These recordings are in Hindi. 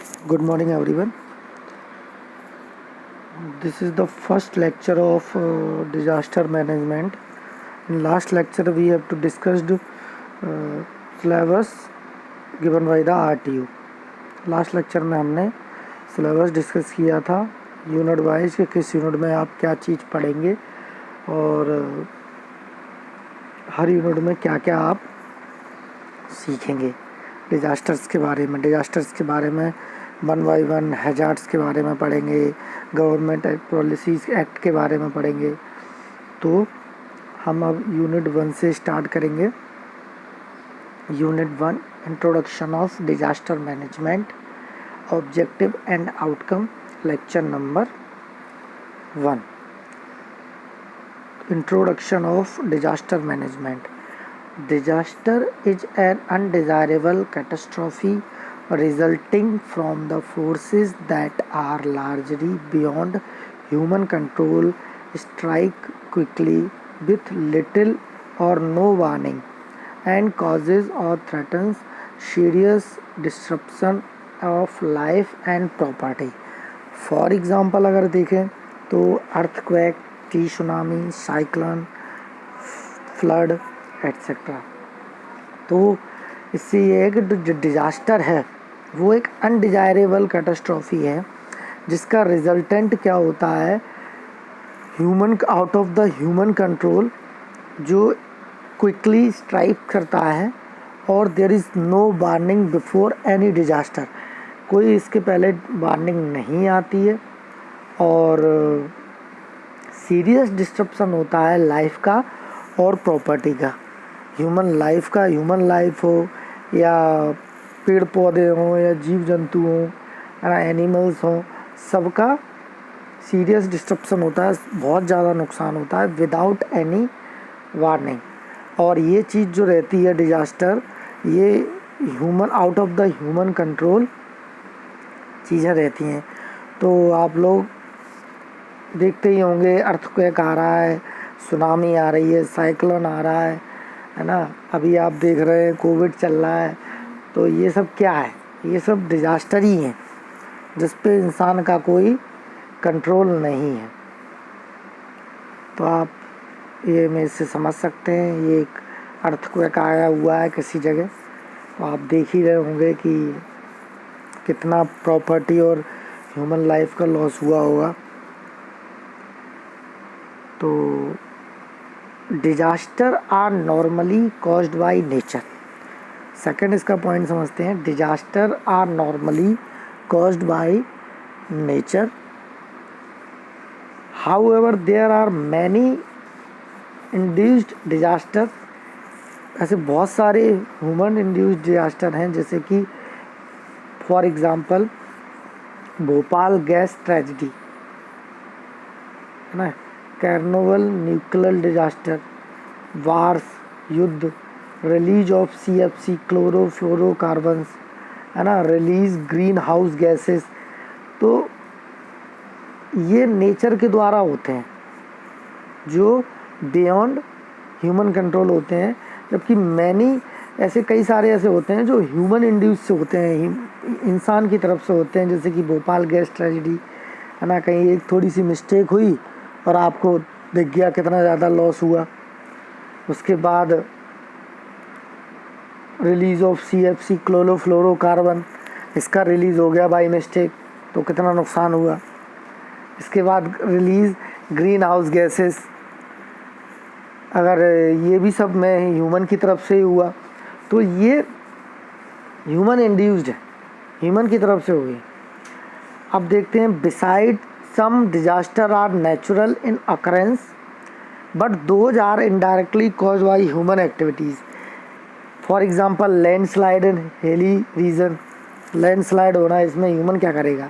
Good morning, everyone. This is the first lecture of disaster management. In last lecture, we have to discuss the syllabus given by the RTU. Last lecture में हमने सिलेबस डिस्कस किया था यूनिट वाइज कि किस यूनिट में आप क्या चीज़ पढ़ेंगे और हर यूनिट में क्या क्या आप सीखेंगे। डिज़ास्टर्स के बारे में वन बाई वन हैजार्ड्स के बारे में पढ़ेंगे, गवर्नमेंट पॉलिसीज़ एक्ट के बारे में पढ़ेंगे। तो हम अब यूनिट 1 से स्टार्ट करेंगे। Unit 1 introduction of disaster management, objective and outcome, lecture number 1। Introduction of disaster management. Disaster is an undesirable catastrophe resulting from the forces that are largely beyond human control, strike quickly with little or no warning, and causes or threatens serious disruption of life and property. For example, अगर देखें तो earthquake, tsunami, cyclone, flood etcetera. तो इससे ये है कि जो डिज़ास्टर है वो एक अनडिजायरेबल कैटास्ट्रॉफी है जिसका रिजल्टेंट क्या होता है, human out of the human control, जो क्विकली स्ट्राइक करता है और there is no warning before any disaster. कोई इसके पहले वार्निंग नहीं आती है और सीरियस डिस्ट्रप्शन होता है लाइफ का और प्रॉपर्टी का। ह्यूमन लाइफ हो या पेड़ पौधे हों या जीव जंतु हों, एनिमल्स हों, सबका सीरियस डिस्ट्रप्शन होता है, बहुत ज़्यादा नुकसान होता है विदाउट एनी वार्निंग। और ये चीज़ जो रहती है डिज़ास्टर, ये human out of the human control चीज़ें रहती हैं। तो आप लोग देखते ही होंगे, अर्थक्वेक आ रहा है, सुनामी आ रही है, साइक्लोन आ रहा है ना। अभी आप देख रहे हैं कोविड चल रहा है। तो ये सब क्या है? ये सब डिज़ास्टर ही हैं जिस पे इंसान का कोई कंट्रोल नहीं है। तो आप ये में से समझ सकते हैं, ये एक अर्थक्वेक आया हुआ है किसी जगह। तो आप देख ही रहे होंगे कि कितना प्रॉपर्टी और ह्यूमन लाइफ का लॉस हुआ होगा। तो disaster are normally caused by nature. Second इसका पॉइंट समझते हैं। Disaster are normally caused by nature, however there are many induced disaster. ऐसे बहुत सारे ह्यूमन इंड्यूस्ड डिज़ास्टर हैं, जैसे कि for example Bhopal gas tragedy है ना, कार्निवल न्यूक्लियर डिज़ास्टर, वार्स युद्ध, रिलीज ऑफ CFC क्लोरोफ्लोरोकार्बन्स है ना, रिलीज ग्रीन हाउस गैसेस। तो ये नेचर के द्वारा होते हैं जो बियॉन्ड ह्यूमन कंट्रोल होते हैं, जबकि मैनी ऐसे कई सारे ऐसे होते हैं जो ह्यूमन इंड्यूस से होते हैं, इंसान की तरफ से होते हैं। जैसे कि भोपाल गैस ट्रेजिडी है ना, कहीं एक थोड़ी सी मिस्टेक हुई और आपको दिख गया कितना ज़्यादा लॉस हुआ। उसके बाद रिलीज़ ऑफ CFC क्लोरोफ्लोरोकार्बन, इसका रिलीज़ हो गया बाई मिस्टेक तो कितना नुकसान हुआ। इसके बाद रिलीज़ ग्रीन हाउस गैसेस, अगर ये भी सब में ह्यूमन की तरफ से ही हुआ तो ये ह्यूमन इंड्यूस्ड है, ह्यूमन की तरफ से हुई। अब देखते हैं, beside some disaster are natural in occurrence but those are indirectly caused by human activities. For example landslide in hilly region, landslide होना, इसमें ह्यूमन क्या करेगा।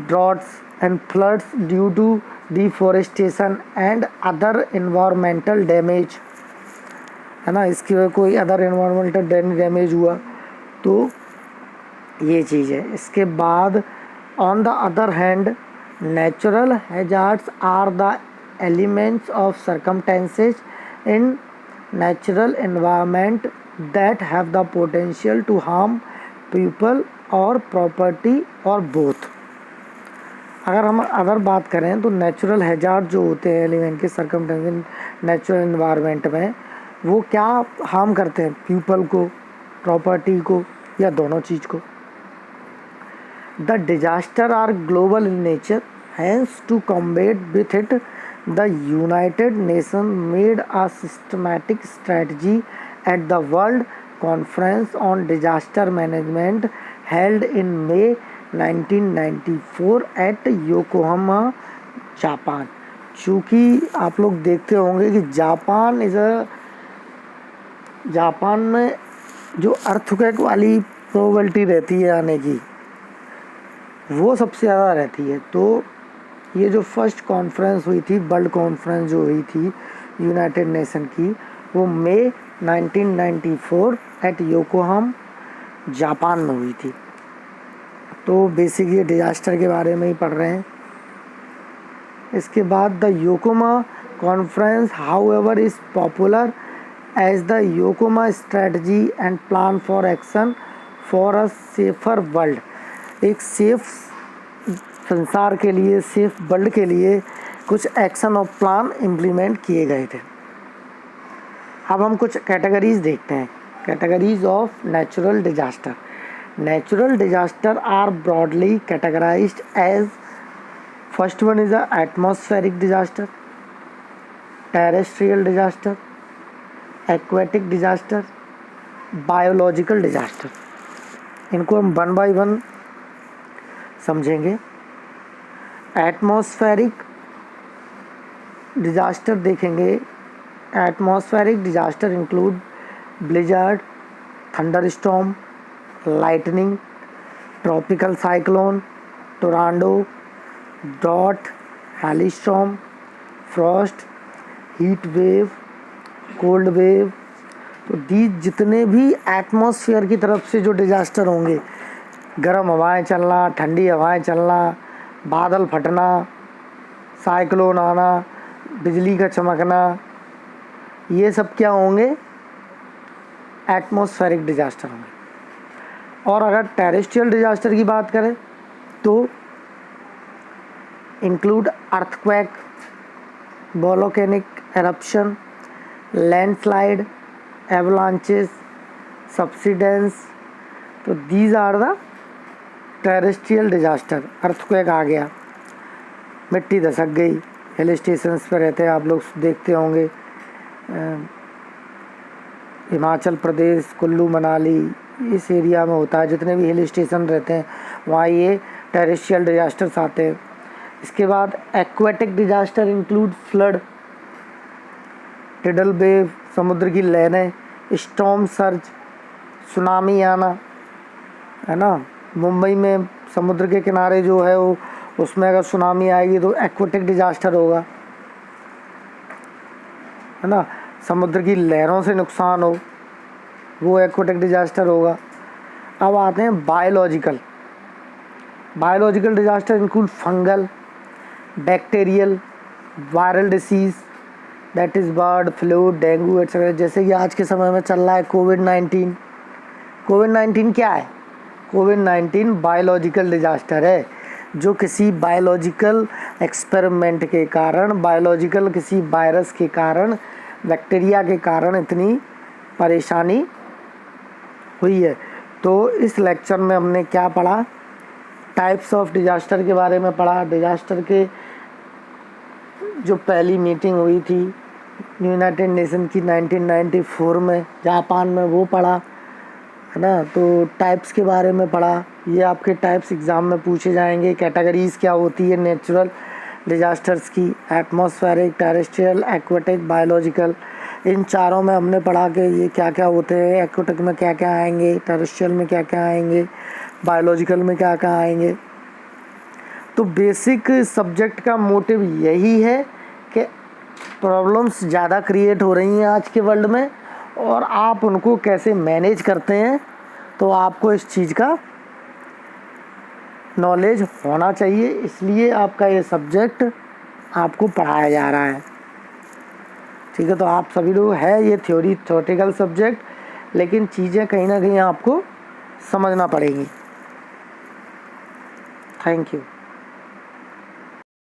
Droughts and floods due to deforestation and other environmental damage है ना, इसकी वजह कोई अदर इन्वायरमेंटल डैमेज हुआ तो ये चीज़ है। इसके बाद on the other hand natural hazards are the elements of circumstances in natural environment that have the potential to harm people और प्रॉपर्टी और बोथ। अगर हम अदर बात करें तो नेचुरल हैजार्ड जो होते हैं एलिमेंट के सर्कमस्टेंसेस नेचुरल एनवायरनमेंट में, वो क्या हार्म करते हैं, पीपल को, प्रॉपर्टी को, या दोनों चीज़ को। The disaster are global in nature, hence to combat with it the United Nation made a systematic strategy at the world conference on disaster management held in May 1994 at Yokohama, Japan. चूँकि आप लोग देखते होंगे कि जापान में जो अर्थक्वेक वाली प्रोबेबिलिटी रहती है आने की, वो सबसे ज़्यादा रहती है। तो ये जो फर्स्ट कॉन्फ्रेंस हुई थी, वर्ल्ड कॉन्फ्रेंस जो हुई थी यूनाइटेड नेशन की, वो मई 1994 एट योकोहामा, जापान में हुई थी। तो बेसिक ये डिजास्टर के बारे में ही पढ़ रहे हैं। इसके बाद the Yokohama conference however is popular as the Yokohama strategy and plan for action for a safer world. एक सेफ संसार के लिए, सेफ वर्ल्ड के लिए कुछ एक्शन और प्लान इम्प्लीमेंट किए गए थे। अब हम कुछ कैटेगरीज देखते हैं, categories of natural disaster. Natural disaster are broadly categorized as, first one is a atmospheric disaster, terrestrial disaster, aquatic disaster, biological disaster। इनको हम वन बाय वन समझेंगे। एटमॉस्फेरिक डिजास्टर देखेंगे। Atmospheric disaster include blizzard, thunder storm, lightning, tropical cyclone, tornado, drought, hailstorm, frost, heat wave, cold wave. तो these जितने भी एटमॉस्फेयर की तरफ से जो डिजास्टर होंगे, गर्म हवाएं चलना, ठंडी हवाएं चलना, बादल फटना, साइक्लोन आना, बिजली का चमकना, ये सब क्या होंगे, एटमॉस्फेरिक डिजास्टर होंगे। और अगर टेरेस्ट्रियल डिजास्टर की बात करें तो include earthquake, volcanic eruption, landslide, avalanches, subsidence. तो these are the terrestrial disaster. Earthquake आ गया, मिट्टी धसक गई, हिल स्टेशंस पर रहते हैं आप लोग, देखते होंगे हिमाचल प्रदेश, कुल्लू मनाली, इस एरिया में होता है, जितने भी हिल स्टेशन रहते हैं वहाँ ये टेरेस्ट्रियल डिजास्टर्स आते हैं। इसके बाद aquatic disaster include flood, tidal wave, समुद्र की लहरें, स्टॉर्म सर्ज, सुनामी आना, है ना। मुंबई में समुद्र के किनारे जो है वो, उसमें अगर सुनामी आएगी तो एक्वेटिक डिजास्टर होगा, है ना। समुद्र की लहरों से नुकसान हो, वो एक्वेटिक डिजास्टर होगा। अब आते हैं biological disaster include fungal, bacterial, viral disease, that is bird flu, dengue etcetera. जैसे कि आज के समय में चल रहा है कोविड-19। कोविड-19 क्या है? कोविड-19 बायोलॉजिकल डिजास्टर है, जो किसी बायोलॉजिकल एक्सपेरिमेंट के कारण, बायोलॉजिकल किसी वायरस के कारण, बैक्टीरिया के कारण इतनी परेशानी हुई है। तो इस लेक्चर में हमने क्या पढ़ा, टाइप्स ऑफ डिजास्टर के बारे में पढ़ा। डिजास्टर के जो पहली मीटिंग हुई थी यूनाइटेड नेशन की 1994 में जापान में, वो पढ़ा, है ना। तो टाइप्स के बारे में पढ़ा, ये आपके टाइप्स एग्ज़ाम में पूछे जाएंगे। कैटेगरीज़ क्या होती है नेचुरल डिजास्टर्स की, एटमॉस्फेरिक, टेरेस्ट्रियल, एक्वेटिक, बायोलॉजिकल। इन चारों में हमने पढ़ा कि ये क्या क्या होते हैं, एक्वेटिक में क्या क्या आएंगे, टेरेस्ट्रियल में क्या क्या आएंगे, बायोलॉजिकल में क्या क्या आएंगे। तो बेसिक सब्जेक्ट का मोटिव यही है कि प्रॉब्लम्स ज़्यादा क्रिएट हो रही हैं आज के वर्ल्ड में, और आप उनको कैसे मैनेज करते हैं, तो आपको इस चीज़ का नॉलेज होना चाहिए। इसलिए आपका ये सब्जेक्ट आपको पढ़ाया जा रहा है, ठीक है। तो आप सभी लोग है ये थ्योरेटिकल सब्जेक्ट, लेकिन चीज़ें कहीं ना कहीं आपको समझना पड़ेंगी। Thank you.